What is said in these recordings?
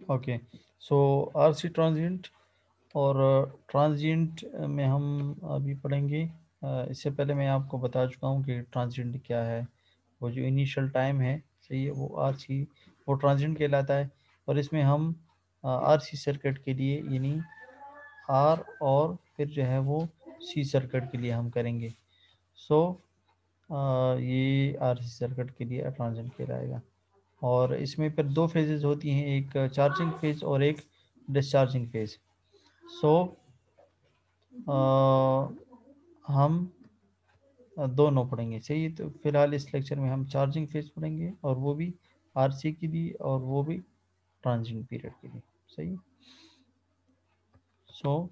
Okay, सो RC transient और transient में हम अभी पढ़ेंगे। इससे पहले मैं आपको बता चुका हूँ कि ट्रांजिएंट क्या है। वो जो इनिशियल टाइम है, सही है, वो आरसी, वो ट्रांजिएंट कहलाता है। और इसमें हम आरसी सर्किट के लिए यानी आर और फिर जो है वो सी सर्किट के लिए हम करेंगे। सो ये आरसी सर्किट के लिए ट्रांजिएंट कहलाएगा। और इसमें फिर दो फेजेस होती हैं, एक चार्जिंग फेज और एक डिस्चार्जिंग फेज। सो हम दोनों पढ़ेंगे, सही है। तो फिलहाल इस लेक्चर में हम चार्जिंग फेज पढ़ेंगे, और वो भी आरसी के लिए और वो भी ट्रांजिएंट पीरियड के लिए, सही। सो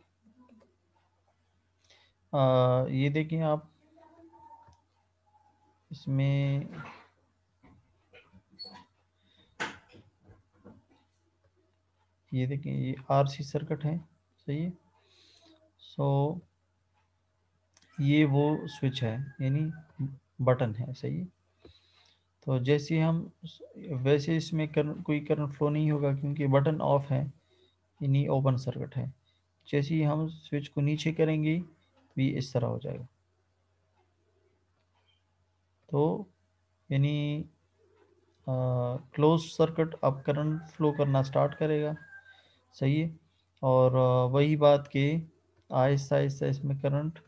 ये देखें आप, इसमें ये देखें, ये आरसी सर्किट है, सही है। सो ये वो स्विच है, यानी बटन है, सही है। तो जैसे हम, वैसे इसमें कोई करंट फ्लो नहीं होगा क्योंकि बटन ऑफ है, यानी ओपन सर्किट है। जैसे ही हम स्विच को नीचे करेंगे भी इस तरह हो जाएगा। तो यानी क्लोज सर्किट अब करंट फ्लो करना स्टार्ट करेगा, सही है। और वही बात कि आहिस्ता आहिस्ता इसमें करंट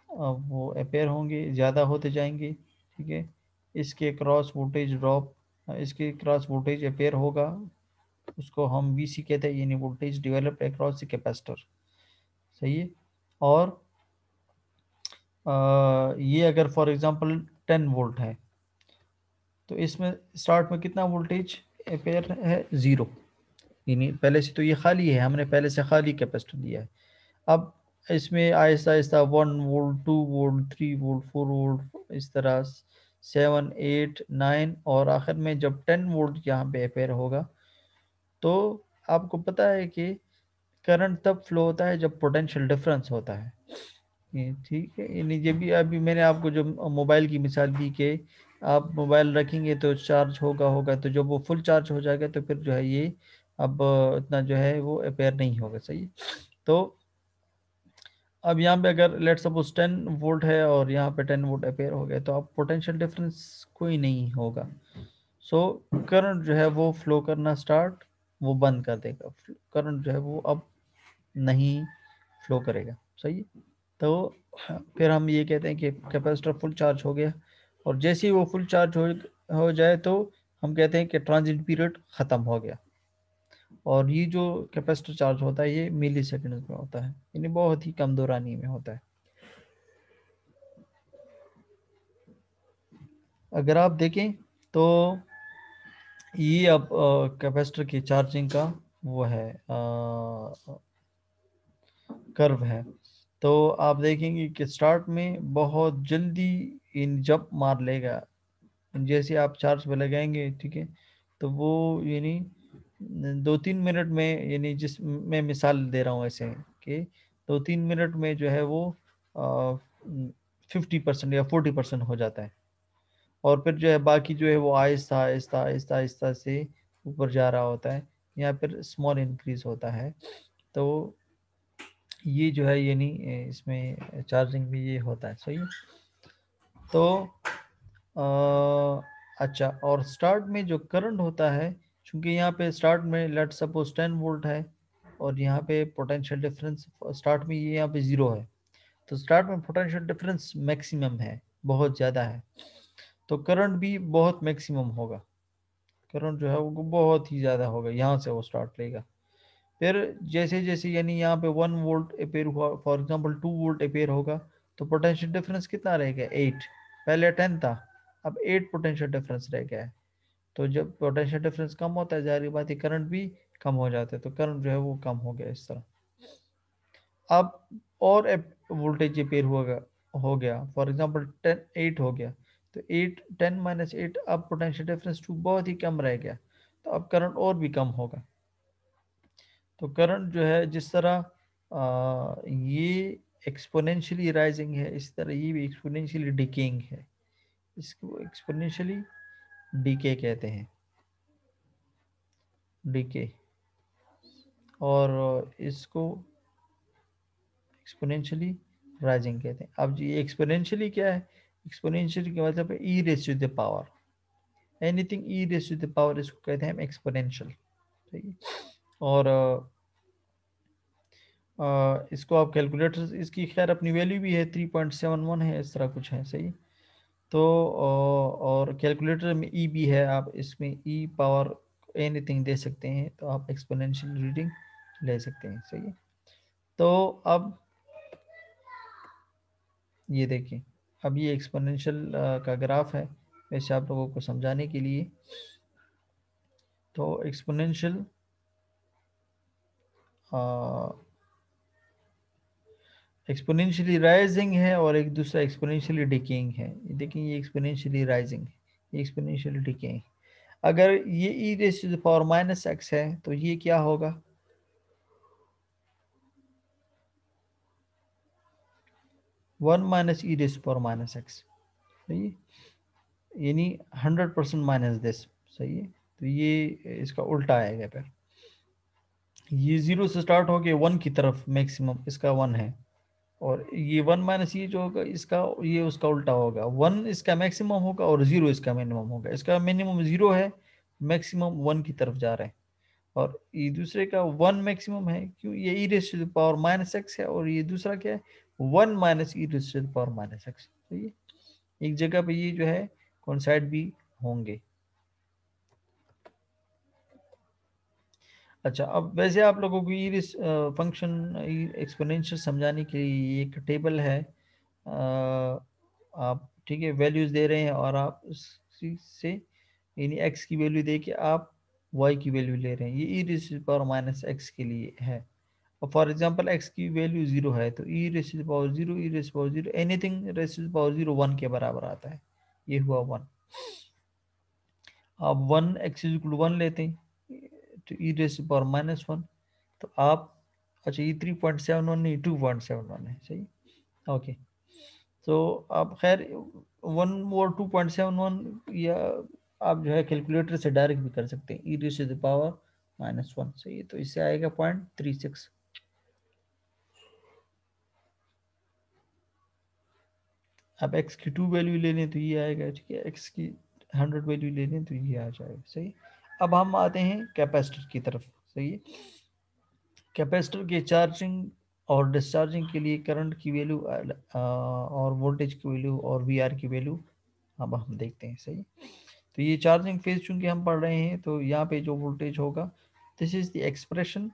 वो अपेयर होंगे, ज़्यादा होते जाएंगे, ठीक है। इसके क्रॉस वोल्टेज ड्रॉप, इसके क्रॉस वोल्टेज अपेयर होगा, उसको हम वीसी कहते हैं, यानी voltage developed across the capacitor, सही है। और ये अगर फॉर एग्जांपल 10 वोल्ट है, तो इसमें स्टार्ट में कितना वोल्टेज अपेयर है, ज़ीरो, यानी पहले से तो ये खाली है, हमने पहले से खाली कैपेसिटर दिया है। अब इसमें Aahista Aahista 1 volt, 2 volt, 3 volt, 4 volt, इस तरह 7, 8, 9, और आखिर में जब 10 वोल्ट यहाँ पे अपेयर होगा, तो आपको पता है कि करंट तब फ्लो होता है जब पोटेंशियल डिफरेंस होता है, ये ठीक है। यानी जब भी अभी मैंने आपको जो मोबाइल की मिसाल दी कि आप मोबाइल रखेंगे तो चार्ज होगा होगा, तो जब वो फुल चार्ज हो जाएगा तो फिर जो है ये अब इतना जो है वो अपेयर नहीं होगा, सही। तो अब यहाँ पे अगर लेट सपोज 10 वोल्ट है और यहाँ पे 10 वोल्ट अपेयर हो गया, तो अब पोटेंशियल डिफरेंस कोई नहीं होगा। सो करंट जो है वो फ्लो करना स्टार्ट, वो बंद कर देगा, करंट जो है वो अब नहीं फ्लो करेगा, सही है। तो फिर हम ये कहते हैं कि कैपेसिटर फुल चार्ज हो गया, और जैसे ही वो फुल चार्ज हो जाए तो हम कहते हैं कि ट्रांजिट पीरियड ख़त्म हो गया। और ये जो कैपेसिटर चार्ज होता है ये मिली सेकेंड्स में होता है, यानी बहुत ही कम दौरानी में होता है। अगर आप देखें तो ये अब कैपेसिटर की चार्जिंग का वो है कर्व है। तो आप देखेंगे कि स्टार्ट में बहुत जल्दी इन जंप मार लेगा, जैसे आप चार्ज पे लगाएंगे, ठीक है। तो वो यानी 2-3 मिनट में, यानी जिस मैं मिसाल दे रहा हूँ ऐसे कि 2-3 मिनट में जो है वो 50% या 40% हो जाता है। और फिर जो है बाकी जो है वो आहिस्ता आहिस्ता आहिस्ता आहिस्ता से ऊपर जा रहा होता है, या फिर स्मॉल इंक्रीज होता है। तो ये जो है यानी इसमें चार्जिंग भी ये होता है, सही है। तो अच्छा, और स्टार्ट में जो करंट होता है, चूंकि यहाँ पे स्टार्ट में लेट सपोज 10 वोल्ट है, और यहाँ पे पोटेंशियल डिफरेंस स्टार्ट में ये यहाँ पे ज़ीरो है, तो स्टार्ट में पोटेंशियल डिफरेंस मैक्सिमम है, बहुत ज़्यादा है। तो करंट भी बहुत मैक्सिमम होगा, करंट जो है वो बहुत ही ज़्यादा होगा, यहाँ से वो स्टार्ट लेगा। फिर जैसे जैसे यानी यहाँ पे 1 वोल्ट अपेयर हुआ, फॉर एग्जांपल 2 वोल्ट अपेयर होगा, तो पोटेंशियल डिफरेंस कितना रहेगा, 8। पहले 10 था, अब 8 पोटेंशियल डिफरेंस रह गया है। तो जब पोटेंशियल डिफरेंस कम होता है, जाहिर बात है करंट भी कम हो जाता है, तो करंट जो है वो कम हो गया इस तरह। अब और वोल्टेज अपेयर हो गया, फॉर एग्जांपल 8 हो गया, तो 8, 10 - 8, अब पोटेंशियल डिफरेंस 2 बहुत ही कम रह गया, तो अब करंट और भी कम होगा। तो करंट जो है जिस तरह ये एक्सपोनेंशियली राइजिंग है, इस तरह ये भी एक्सपोनेंशियली डिकेइंग है, इसको एक्सपोनेंशियली डीके कहते हैं, डीके। और इसको एक्सपोनेंशियली राइजिंग कहते हैं। अब जी एक्सपोनेंशियली क्या है? एक्सपोनेंशियली के मतलब E raise to the power, anything E raise to the power इसको कहते हैं हम एक्सपोनेंशियल। ठीक है। और इसको आप कैलकुलेटर, इसकी खैर अपनी वैल्यू भी है 3.71 है, इस तरह कुछ है। सही। तो और कैलकुलेटर में ई भी है, आप इसमें ई पावर एनीथिंग दे सकते हैं, तो आप एक्सपोनेंशियल रीडिंग ले सकते हैं। सही है। तो अब ये देखिए, अब ये एक्सपोनेंशियल का ग्राफ है, वैसे आप लोगों को समझाने के लिए। तो एक्सपोनेंशियल एक्सपोनेंशियली राइजिंग है और एक दूसरा एक्सपोनेंशियली डिकेइंग है। देखिए ये एक्सपोनेंशियली राइजिंग है, ये एक्सपोनेंशियली डिकेइंग। अगर ये e raise to the power minus x है तो ये क्या होगा? 1 minus e raise to power minus x. सही है, यानी 100% माइनस दिस। सही है। तो ये इसका उल्टा आएगा फिर। ये 0 से स्टार्ट हो गया 1 की तरफ, मैक्सिमम इसका 1 है, और ये 1 माइनस ये जो होगा इसका, ये उसका उल्टा होगा। 1 इसका मैक्सिमम होगा और 0 इसका मिनिमम होगा। इसका मिनिमम 0 है, मैक्सिमम 1 की तरफ जा रहे हैं। और ये दूसरे का 1 मैक्सिमम है, क्यों? ये e raise to the power minus x है, और ये दूसरा क्या है? 1 minus e raise to the power minus x. तो ये एक जगह पे ये जो है कोइंसाइड भी होंगे। अच्छा, अब वैसे आप लोगों को ये फंक्शन एक्सपोनेंशियल समझाने के लिए एक टेबल है। आप ठीक है वैल्यूज दे रहे हैं, और आप उसी से यानी एक्स की वैल्यू दे के आप वाई की वैल्यू ले रहे हैं। ये e raise to the power minus x के लिए है। और फॉर एग्जांपल एक्स की वैल्यू 0 है, तो e raise to the power 0, e raise to the power 0, anything raise to the power 0 1 के बराबर आता है। ये हुआ 1। आप 1 एक्स इज इक्वल टू 1 लेते हैं, तो e raise to the power minus 1। तो आप, अच्छा ये 3.71 नहीं 2.71 है। सही। ओके। तो आप खैर 1 और 2.71, या आप जो है कैलकुलेटर से डायरेक्ट भी कर सकते हैं। E raise to the power minus 1। सही है। तो इससे आएगा 0.36। आप एक्स की 2 वैल्यू ले लें तो ये आएगा। ठीक है। एक्स की 100 वैल्यू ले लें तो ये आ जाएगा। सही। अब हम आते हैं कैपेसिटर की तरफ। सही है। कैपेसिटर के चार्जिंग और डिस्चार्जिंग के लिए करंट की वैल्यू और वोल्टेज की वैल्यू और वी आर की वैल्यू अब हम देखते हैं। सही। तो ये चार्जिंग फेज चूंकि हम पढ़ रहे हैं, तो यहाँ पे जो वोल्टेज होगा, this is the expression,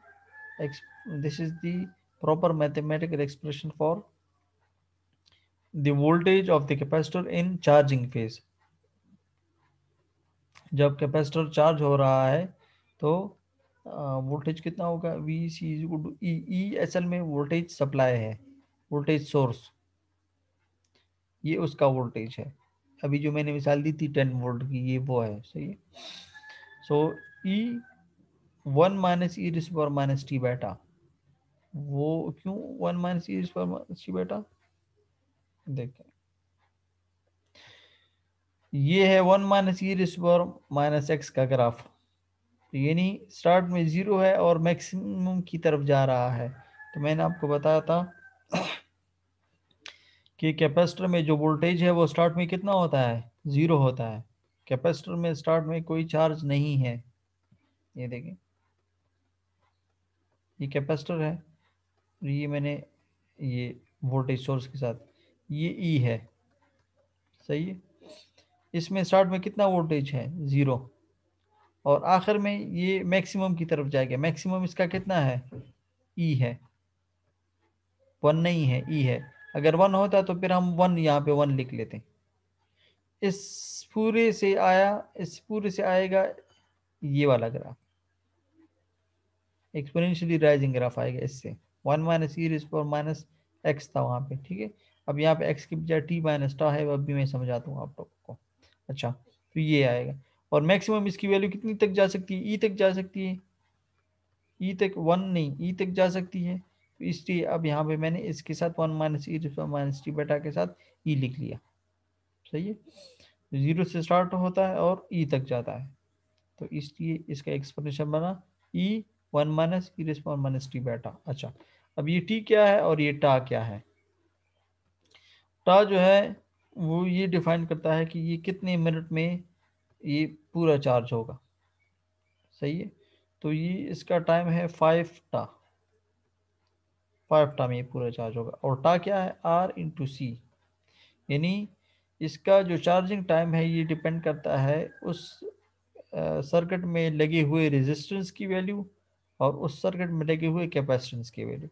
this is the proper mathematical expression for the voltage of the capacitor in charging phase. जब कैपेसिटर चार्ज हो रहा है तो वोल्टेज कितना होगा? V C is equal to E. E असल में वोल्टेज सप्लाई है, वोल्टेज सोर्स, ये उसका वोल्टेज है। अभी जो मैंने मिसाल दी थी 10 वोल्ट की, ये वो है। सही है। सो ई 1 माइनस ई रिस पर माइनस टी बेटा, वो क्यों 1 माइनस ई रिस पर माइनस टी बेटा? देखें, ये है 1 माइनस ई रिस पर माइनस एक्स का ग्राफ। यानी स्टार्ट में 0 है और मैक्सिमम की तरफ जा रहा है। तो मैंने आपको बताया था कि कैपेसिटर में जो वोल्टेज है वो स्टार्ट में कितना होता है? 0 होता है। कैपेसिटर में स्टार्ट में कोई चार्ज नहीं है। ये देखें, ये कैपेसिटर है, और ये मैंने ये वोल्टेज सोर्स के साथ, ये ई है। सही है। इसमें स्टार्ट में कितना वोल्टेज है? 0। और आखिर में ये मैक्सिमम की तरफ जाएगा। मैक्सिमम इसका कितना है? ई है। 1 नहीं है, ई है। अगर 1 होता तो फिर हम 1 यहाँ पे 1 लिख लेते। इस पूरे से आया, इस पूरे से आएगा ये वाला ग्राफ, एक्सपोनेंशियली राइजिंग ग्राफ आएगा इससे। 1 minus e rays power minus x था वहाँ पे। ठीक है। अब यहाँ पे एक्स की बजाय टी माइनस टा है, अब भी मैं समझाता हूँ आप लोगों को। अच्छा, तो ये आएगा, और मैक्सिमम इसकी वैल्यू कितनी तक जा सकती है? ई तक जा सकती है। ई तक 1 नहीं, ई तक जा सकती है। तो इसलिए अब यहाँ पे मैंने इसके साथ 1 minus e rays power minus t बेटा के साथ ई लिख लिया। सही है। 0 से स्टार्ट होता है और ई तक जाता है, तो इसलिए इसका एक्सप्रेशन बना ई 1 माइनस ई रेस पावर माइनस टी बेटा। अच्छा, अब ये टी क्या है और ये टा क्या है? टा जो है वो ये डिफाइन करता है कि ये कितने मिनट में ये पूरा चार्ज होगा। सही है, तो ये इसका टाइम है 5 टा। 5 टा में ये पूरा चार्ज होगा। और टा क्या है? आर इंटू सी। यानी इसका जो चार्जिंग टाइम है ये डिपेंड करता है उस सर्किट में लगे हुए रेजिस्टेंस की वैल्यू और उस सर्किट में लगे हुए कैपेसिटेंस की वैल्यू।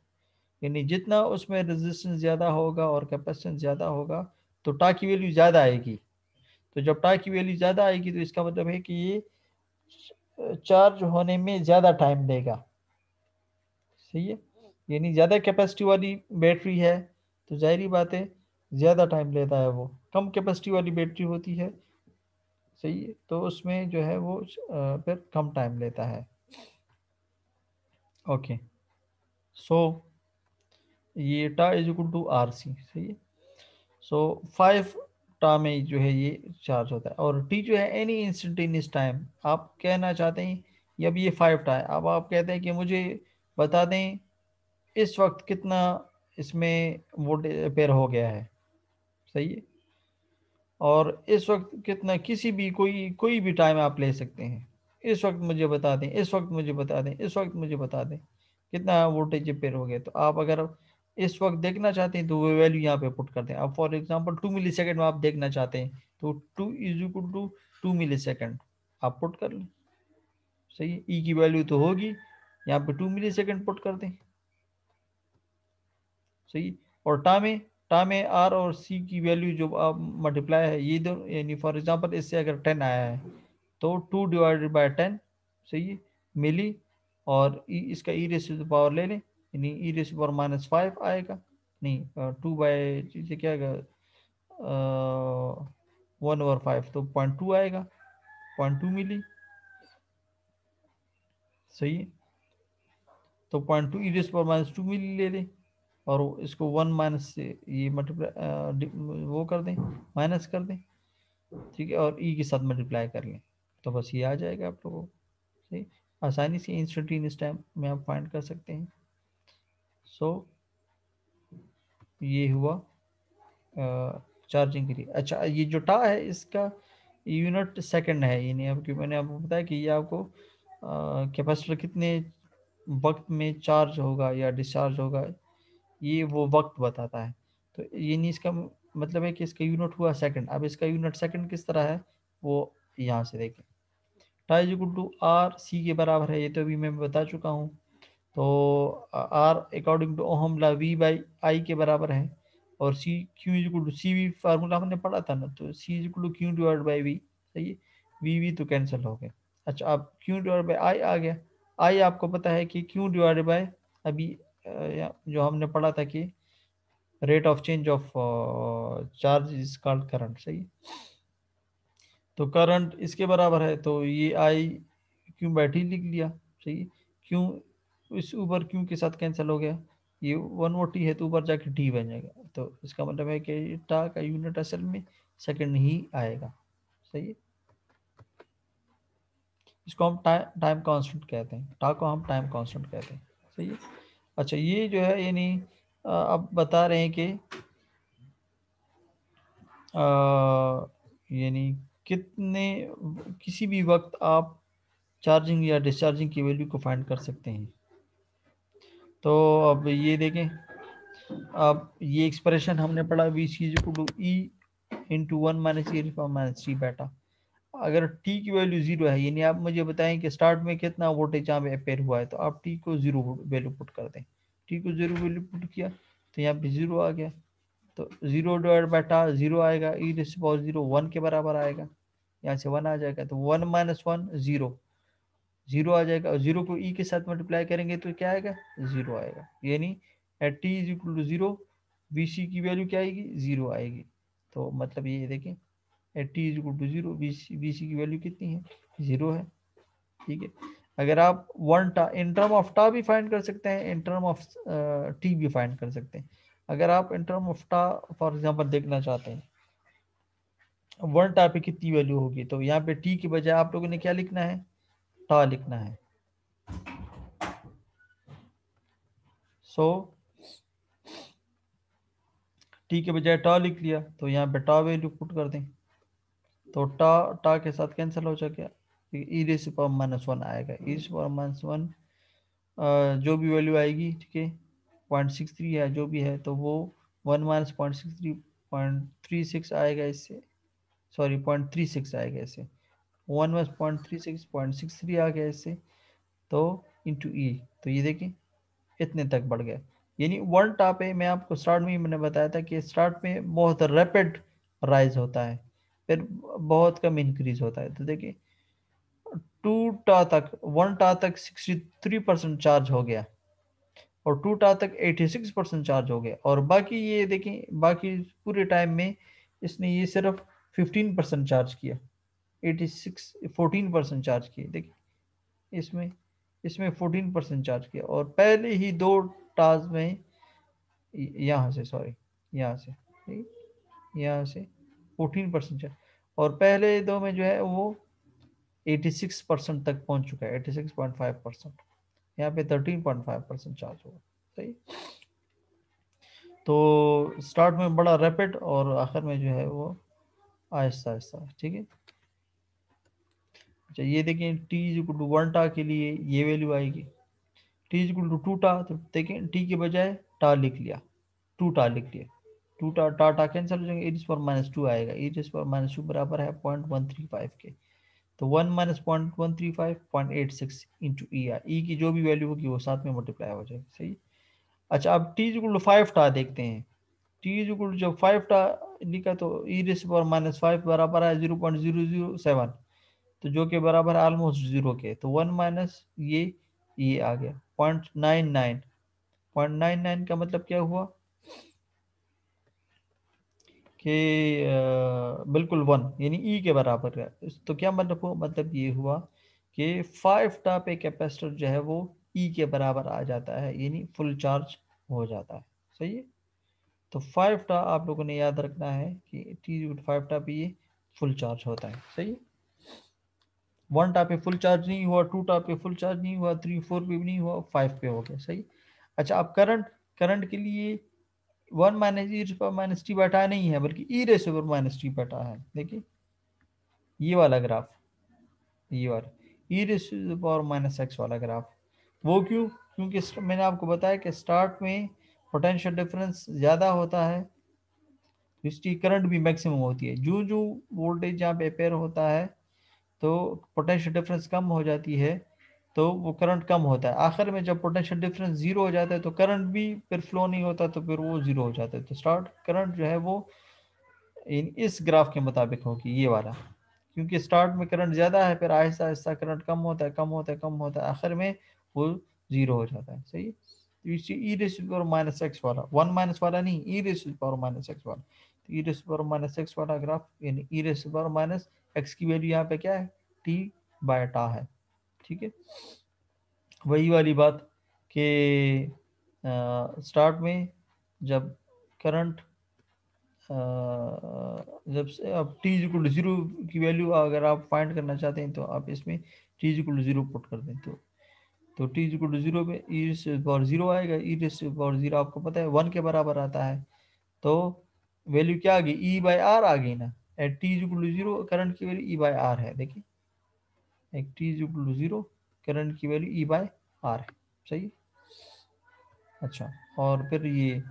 यानी जितना उसमें रेजिस्टेंस ज़्यादा होगा और कैपेसिटेंस ज़्यादा होगा तो टा की वैल्यू ज़्यादा आएगी। तो जब टा की वैल्यू ज़्यादा आएगी तो इसका मतलब है कि ये चार्ज होने में ज़्यादा टाइम लेगा। सही है, यानी ज़्यादा कैपेसिटी वाली बैटरी है तो जाहिर बात है ज़्यादा टाइम लेता है। वो कम कैपेसिटी वाली बैटरी होती है, सही है, तो उसमें जो है वो फिर कम टाइम लेता है। ओके, सो ये tau is equal to R C. सही है, सो 5 टा में जो है ये चार्ज होता है। और टी जो है एनी इंस्टेंटेनियस टाइम। आप कहना चाहते हैं ये अब ये 5 टा है, अब आप कहते हैं कि मुझे बता दें इस वक्त कितना इसमें वोल्टेज अपेयर हो गया है। सही है, और इस वक्त कितना, किसी भी कोई कोई भी टाइम आप ले सकते हैं। इस वक्त मुझे बता दें, इस वक्त मुझे बता दें, इस वक्त मुझे बता दें कितना वोल्टेज अपेयर हो गया। तो आप अगर इस वक्त देखना चाहते हैं तो वो वैल्यू यहाँ पे पुट करते हैं। आप फॉर एग्जांपल 2 मिली सेकेंड में आप देखना चाहते हैं तो 2 = 2 मिली सेकेंड आप पुट कर लें। सही है, ई की वैल्यू तो होगी, यहाँ पे 2 मिली सेकेंड पुट कर दें। सही, और टा में आर और सी की वैल्यू जो आप मल्टीप्लाई है ये दो, यानी फॉर एग्जांपल इससे अगर 10 आया है तो 2/10। सही है, मिली, और इसका ई रेस टू पावर ले लें, यानी ई रेस पावर -5 आएगा। नहीं, 2 से क्या आएगा, 1/5 तो 0.2 आएगा, 0.2 मिली। सही है, तो 0.2 ई रेस पावर -2 मिली ले लें, और इसको 1 माइनस से ये मल्टीप्लाई वो कर दें, माइनस कर दें। ठीक है, और ई के साथ मल्टीप्लाई कर लें तो बस ये आ जाएगा आप लोगों को। सही, आसानी से इंस्टेंटेनियस टाइम में आप फाइंड कर सकते हैं। सो ये हुआ चार्जिंग के लिए। अच्छा, ये जो टा है इसका यूनिट सेकंड है, यानी आपकी मैंने आपको बताया कि ये आपको कैपेसिटर कितने वक्त में चार्ज होगा या डिस्चार्ज होगा, ये वो वक्त बताता है। तो ये नहीं, इसका मतलब है कि इसका यूनिट हुआ सेकंड। अब इसका यूनिट सेकंड किस तरह है वो यहाँ से देखें। Tau is equal to R C के बराबर है, ये तो अभी मैं बता चुका हूँ। तो R according to Ohm law V by I के बराबर है, और C Q is equal to C V formula हमने पढ़ा था ना, तो C is equal to Q divide by V. सही है, वी तो कैंसिल हो गए। अच्छा, अब क्यू डिवाइड बाई आई आ गया। आई आपको पता है कि क्यू डिवाइड बाई अभी जो हमने पढ़ा था कि rate of change of charge is called current. सही, तो करंट इसके बराबर है, तो ये आई क्यों बैठी लिख लिया। सही, क्यों इस ऊपर क्यों के साथ कैंसिल हो गया, ये 1/t है तो ऊपर जाके टी बन जाएगा। तो इसका मतलब है कि टा का यूनिट असल में सेकंड ही आएगा। सही है, इसको हम टाइम कांस्टेंट कहते हैं, टा को हम टाइम कांस्टेंट कहते हैं। सही है, अच्छा ये जो है यानी अब बता रहे हैं कि यानी कितने किसी भी वक्त आप चार्जिंग या डिस्चार्जिंग की वैल्यू को फाइंड कर सकते हैं। तो अब ये देखें, अब ये एक्सप्रेशन हमने पढ़ा V C is equal to E into 1 - e⁻ बेटा। अगर टी की वैल्यू जीरो है, यानी आप मुझे बताएं कि स्टार्ट में कितना वोल्टेज यहाँ पे अपेयर हुआ है, तो आप टी को जीरो वैल्यू पुट कर दें। टी को जीरो वैल्यू पुट किया तो यहाँ पे जीरो आ गया, तो zero divide by tau zero आएगा, e raise to power zero 1 के बराबर आएगा, यहाँ से 1 आ जाएगा, तो 1 - 1 जीरो, जीरो आ जाएगा, और जीरो को ई के साथ मल्टीप्लाई करेंगे तो क्या आएगा, जीरो आएगा। यानी at T is equal to zero V C की वैल्यू क्या आएगी, जीरो आएगी। तो मतलब ये देखें at T is equal to zero V C की वैल्यू कितनी है, जीरो है। ठीक है, अगर आप वन टा इन टर्म ऑफ टा भी फाइंड कर सकते हैं, इन टर्म ऑफ टी भी फाइंड कर सकते हैं। अगर आप इन टर्म ऑफ टा फॉर एग्जांपल देखना चाहते हैं वन टा पे कितनी वैल्यू होगी, तो यहाँ पे टी की बजाय आप लोगों ने क्या लिखना है, टा लिखना है। सो टी के बजाय टा लिख लिया, तो यहाँ पे टा वैल्यू पुट कर दें, तो टा टा के साथ कैंसिल हो जाएगा, ई रेस पावर माइनस वन आएगा, ई रेस पावर माइनस वन जो भी वैल्यू आएगी, ठीक है, 0.63 है जो भी है, तो वो 1 माइनस 0.63 0.36 आएगा इससे, सॉरी 0.36 आएगा इससे, 1 माइनस 0.36 0.63 आ गया इससे, तो इंटू ई, तो ये देखिए इतने तक बढ़ गया। यानी वन टॉप है, मैं आपको स्टार्ट में ही मैंने बताया था कि स्टार्ट में बहुत रैपिड राइज होता है, फिर बहुत कम इंक्रीज होता है। तो देखिए टू टा तक, वन टा तक 63% चार्ज हो गया, और टू टा तक 86% चार्ज हो गया, और बाकी ये देखें बाकी पूरे टाइम में इसने ये सिर्फ 15% चार्ज किया, 86 14% चार्ज किया, देखिए इसमें इसमें 14% चार्ज किया, और पहले ही दो टास्क में यहाँ से, सॉरी यहाँ से, यहाँ से 14% चार्ज, और पहले दो में जो है वो 86% तक पहुंच चुका है, 86.5%, यहाँ पे 13.5% चार्ज होगा, सही। तो स्टार्ट में बड़ा रैपिड और आखिर में जो है वो आहिस्ता आहिस्ता, ठीक है। अच्छा ये देखें t is equal to one tau के लिए ये वैल्यू आएगी, t is equal to two tau, तो देखें टी के बजाय टा लिख लिया, टू टा लिख लिया, टू टा टा टा कैंसिल हो जाएंगे, ई पर माइनस टू आएगा, ई पर माइनस टू बराबर है 0.135 के, तो 1 माइनस 0.135 0.86 इंटू ई आर, ई की जो भी वैल्यू होगी वो साथ में मल्टीप्लाई हो जाएगी, सही। अच्छा अब t is equal to five tau देखते हैं, टी इज इक्वल टू जब फाइव टा लिखा तो ई रेस पर माइनस फाइव बराबर है 0.007, तो जो कि बराबर है ऑलमोस्ट जीरो के, तो वन माइनस ये आ गया 0.99, 0.99 का मतलब क्या हुआ कि बिल्कुल वन, यानी ई के बराबर है, तो क्या मतलब हुआ, मतलब ये हुआ कि फाइव टा पे कैपेसिटर जो है वो ई के बराबर आ जाता है, यानी फुल चार्ज हो जाता है, सही है। तो फाइव टा आप लोगों ने याद रखना है कि टी फाइव टा पे ये फुल चार्ज होता है, सही है। वन टा पे फुल चार्ज नहीं हुआ, टू टा पे फुल चार्ज नहीं हुआ, थ्री फोर पे भी नहीं हुआ, फाइव पे हो गया, सही। अच्छा अब करंट, करंट के लिए वन माइनस ई पर माइनस टी बटा नहीं है, बल्कि ई रेस पर माइनस टी बटा है, देखिए ये वाला ग्राफ, ये वाला ई रेस पावर माइनस एक्स वाला ग्राफ, वो क्यों, क्योंकि मैंने आपको बताया कि स्टार्ट में पोटेंशियल डिफरेंस ज़्यादा होता है, तो इसकी करंट भी मैक्सिमम होती है, जो जो वोल्टेज जहाँ पे अपेयर होता है तो पोटेंशियल डिफरेंस कम हो जाती है, तो वो करंट कम होता है, आखिर में जब पोटेंशियल डिफरेंस जीरो हो जाता है तो करंट भी फिर फ्लो नहीं होता, तो फिर वो जीरो हो जाता है, तो स्टार्ट करंट जो है वो इस ग्राफ के मुताबिक होगी, ये वाला, क्योंकि स्टार्ट में करंट ज़्यादा है, फिर आहिस्ता आहिस्ता करंट कम होता है, कम होता है, कम होता है, आखिर में वो जीरो हो जाता है, सही। तो इसी ई रेस पावर माइनस एक्स वाला, वन माइनस वाला नहीं, ई रेस पावर माइनस एक्स वाला, तो e raise power minus x वाला ग्राफ, यानी ई रेस पावर माइनस एक्स की वैल्यू यहाँ पे क्या है, टी बाय टा है, ठीक है। वही वाली बात कि स्टार्ट में जब करंट जब से अब टी इक्वल टू जीरो की वैल्यू अगर आप फाइंड करना चाहते हैं तो आप इसमें t equal to zero put कर दें, तो टी इक्वल टू जीरो पे ई रेस पावर जीरो आएगा, ई रेस पावर जीरो आपको पता है वन के बराबर आता है, तो वैल्यू क्या आ गई, ई बाई आर आ गई ना, at t equal to zero current की वैल्यू ई बाई आर है, देखिए एक t equal to zero current की वैल्यू ई बाई आर है, सही है? अच्छा और फिर ये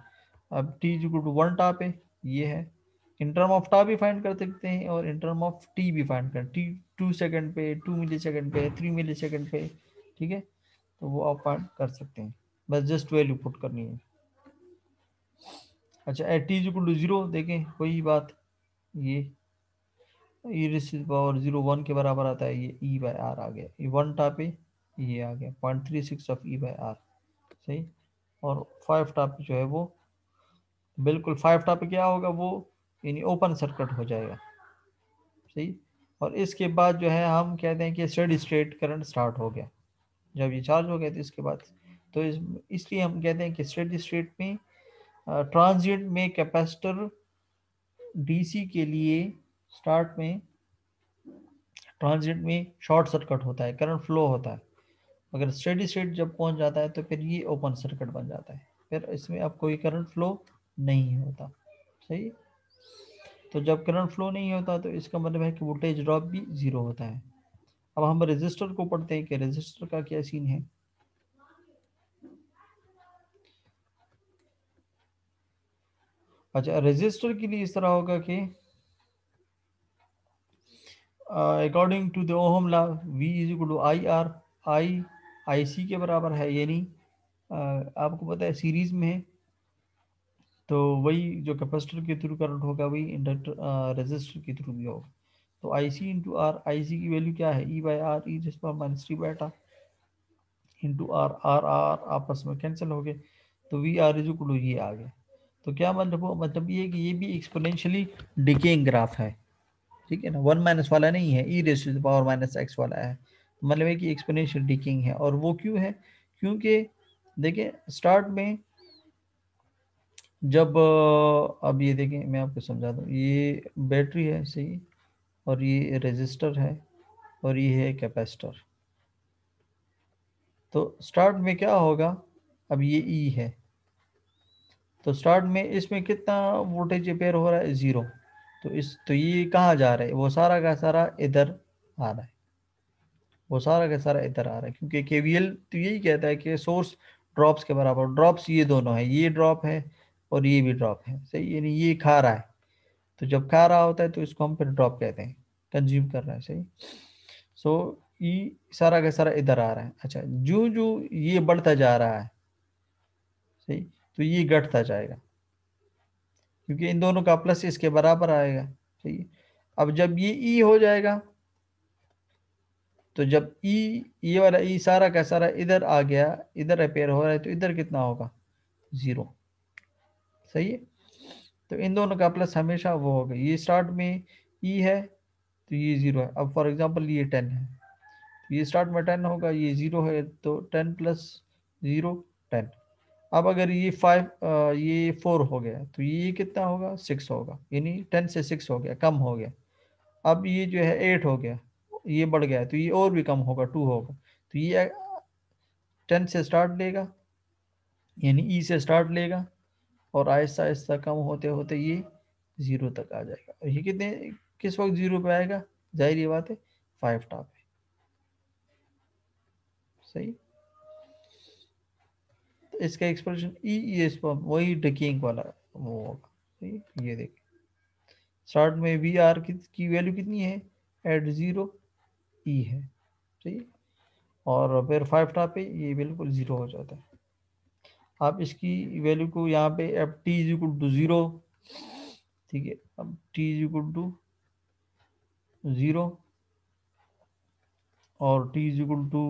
अब टी इक्वल टू वन टा पे ये है, इन टर्म ऑफ टा भी फाइंड कर सकते हैं और इन टर्म ऑफ टी भी फाइंड कर, टी 2 सेकंड पे, 2 मिली सेकंड पे, 3 मिली सेकंड पे, ठीक है, तो वो आप फाइंड कर सकते हैं, बस जस्ट वैल्यू पुट करनी है। अच्छा at t equal to zero देखें वही बात, ये e raises power zero one के बराबर आता है, ये ई बाई आर आ गया, ये वन टा पे ये आ गया 0.36 ऑफ ई बाई आर, सही। और फाइव टा पे जो है वो बिल्कुल फाइव टा पे क्या होगा वो, यानी ओपन सर्किट हो जाएगा, सही। और इसके बाद जो है हम कहते हैं कि स्टेडी स्टेट करंट स्टार्ट हो गया, जब ये चार्ज हो गया तो इसके बाद, तो इसलिए हम कहते हैं कि स्टेडी स्टेट में ट्रांजिएंट में कैपेसिटर डीसी के लिए स्टार्ट में ट्रांजिएंट में शॉर्ट सर्किट होता है, करंट फ्लो होता है, अगर स्टेडी स्टेट जब पहुंच जाता है तो फिर ये ओपन सर्किट बन जाता है, फिर इसमें अब कोई करंट फ्लो नहीं होता। सही। तो जब करंट फ्लो नहीं होता तो इसका मतलब है कि वोल्टेज ड्रॉप भी जीरो होता है। अब हम रेजिस्टर को पढ़ते हैं कि रेजिस्टर का क्या सीन है। अच्छा, रेजिस्टर के लिए इस तरह होगा कि according to the Ohm law V is equal to I R, I C के बराबर है, यानी आपको पता है सीरीज में है तो वही जो कैपेसिटर के थ्रू करंट होगा वही इंडक्टर रेजिस्टर के थ्रू भी होगा। तो आई सी इंटू आर, आई सी की वैल्यू क्या है, ई बाई आर, ई जिस पर माइनस टी बेटा इंटू आर, आर आर आपस में कैंसिल हो गए, तो V R is equal to ये आ गया। तो क्या मतलब हो, मतलब ये कि ये भी एक्सपोनेंशियली डिकेइंग ग्राफ है, ठीक है ना, वन माइनस वाला नहीं है, e raise to the power minus x वाला है। मतलब है कि एक्सपोनेंशियल डिकेइंग है। और वो क्यों है, क्योंकि देखिए स्टार्ट में जब अब ये देखें मैं आपको समझा दूँ, ये बैटरी है सही, और ये रेजिस्टर है, और ये है कैपेसिटर। तो स्टार्ट में क्या होगा, अब ये ई है, तो स्टार्ट में इसमें कितना वोल्टेज अपेयर हो रहा है, ज़ीरो। तो ये कहाँ जा रहा है, वो सारा का सारा इधर आ रहा है, वो सारा का सारा इधर आ रहा है, क्योंकि केवीएल तो यही कहता है कि सोर्स ड्रॉप्स के बराबर, ड्रॉप्स ये दोनों है, ये ड्रॉप है और ये भी ड्रॉप है, सही, यानी ये खा रहा है। तो जब खा रहा होता है तो इसको हम फिर ड्रॉप कहते हैं, कंज्यूम कर रहा है, सही। सो ई सारा का सारा इधर आ रहा है। अच्छा, जो जो ये बढ़ता जा रहा है, सही, तो ये घटता जाएगा, क्योंकि इन दोनों का प्लस इसके बराबर आएगा, सही। अब जब ये ई हो जाएगा, तो जब ई, ये वाला ई सारा का सारा इधर आ गया, इधर अपेयर हो रहा है, तो इधर कितना होगा, जीरो, सही है। तो इन दोनों का प्लस हमेशा वो होगा, ये स्टार्ट में ई है तो ये जीरो है। अब फॉर एग्जांपल ये 10 है, तो ये स्टार्ट में 10 होगा, ये जीरो है, तो 10 प्लस जीरो 10। अब अगर ये 5 ये 4 हो गया, तो ये कितना होगा, 6 होगा, यानी 10 से 6 हो गया, कम हो गया। अब ये जो है 8 हो गया, ये बढ़ गया, तो ये और भी कम होगा, 2 होगा। तो ये 10 से स्टार्ट लेगा, यानी ई से स्टार्ट लेगा, और आहिस्ता आहिस्ता कम होते होते ये जीरो तक आ जाएगा। और ये कितने, किस वक्त जीरो पे आएगा, जाहिर ये बात है 5 टॉप पे, सही। तो इसका एक्सप्रेशन ई एस पर वही डिकेइंग वाला वो होगा, सही। ये देख, स्टार्ट में वी आर की वैल्यू कितनी है, एट जीरो ई है, सही। और फिर 5 टॉप पे ये बिल्कुल जीरो हो जाता है। आप इसकी वैल्यू को यहाँ पे, अब t is equal to zero, ठीक है, अब t is equal to zero और t is equal to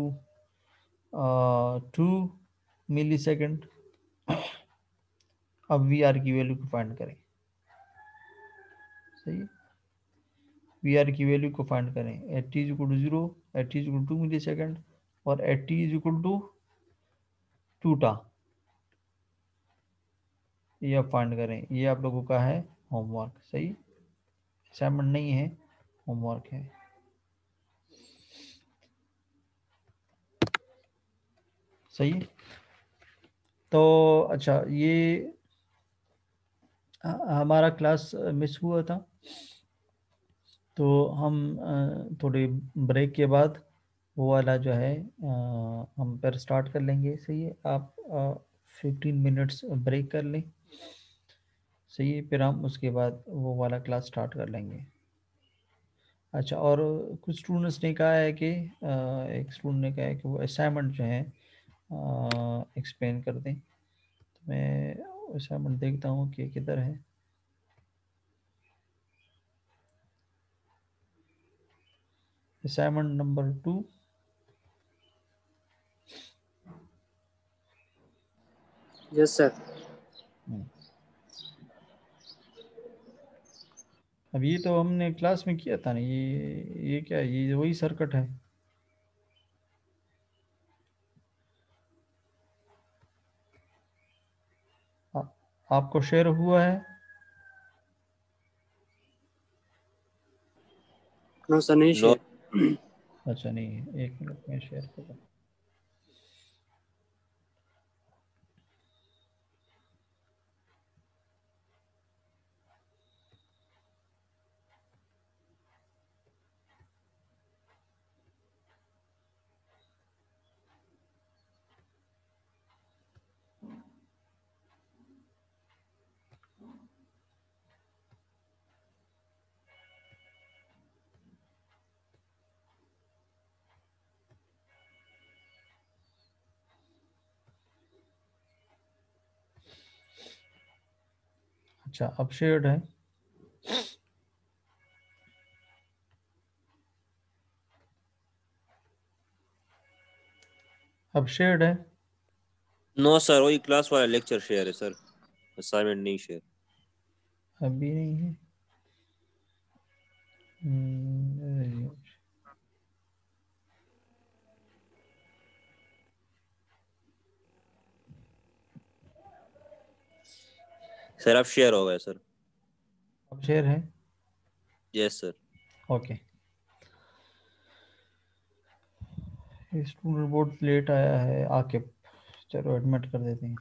2 millisecond. अब वी आर की वैल्यू को फाइंड करें, सही है। वी आर की वैल्यू को फाइंड करें, at T is equal to zero, at T is equal to 2 millisecond, और at T is equal to 2 टा। ये आप फाइंड करें, ये आप लोगों का है होमवर्क, सही, असाइनमेंट नहीं है, होमवर्क है, सही है। तो अच्छा, ये हमारा क्लास मिस हुआ था, तो हम थोड़ी ब्रेक के बाद वो वाला जो है हम फिर स्टार्ट कर लेंगे, सही है। आप 15 मिनट्स ब्रेक कर लें, सही है, फिर हम उसके बाद वो वाला क्लास स्टार्ट कर लेंगे। अच्छा, और कुछ स्टूडेंट्स ने कहा है कि एक स्टूडेंट ने कहा है कि वो असाइनमेंट जो है एक्सप्लेन कर दें, तो मैं असाइनमेंट देखता हूँ कि किधर है। Assignment number 2। Yes sir. अब ये तो हमने क्लास में किया था ना, ये क्या है? ये वही सर्किट है। आ, आपको शेयर हुआ है? नो सर, नहीं लो शेयर। अच्छा नहीं है, 1 मिनट में शेयर करूँ। अच्छा, अब शेयर्ड है। अब शेयर्ड है। नो सर, वही क्लास वाला लेक्चर शेयर है सर, असाइनमेंट नहीं शेयर। अभी नहीं है। हम्म, सर अब शेयर हो गया सर। अब शेयर है। Yes sir. Okay. Student board late आया है आके, चलो एडमिट कर देते हैं।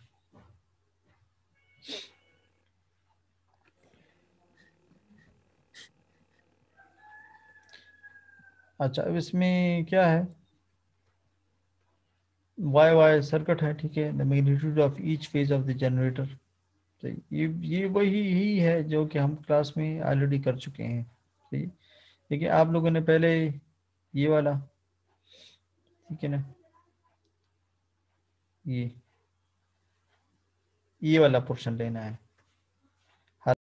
अच्छा, अब इसमें क्या है, वाई वाई सर्किट है, ठीक है। The magnitude of each phase of the generator. तो ये वही ही है जो कि हम क्लास में ऑलरेडी कर चुके हैं। सही। देखिए आप लोगों ने पहले ये वाला, ठीक है ना, ये वाला पोर्शन लेना है।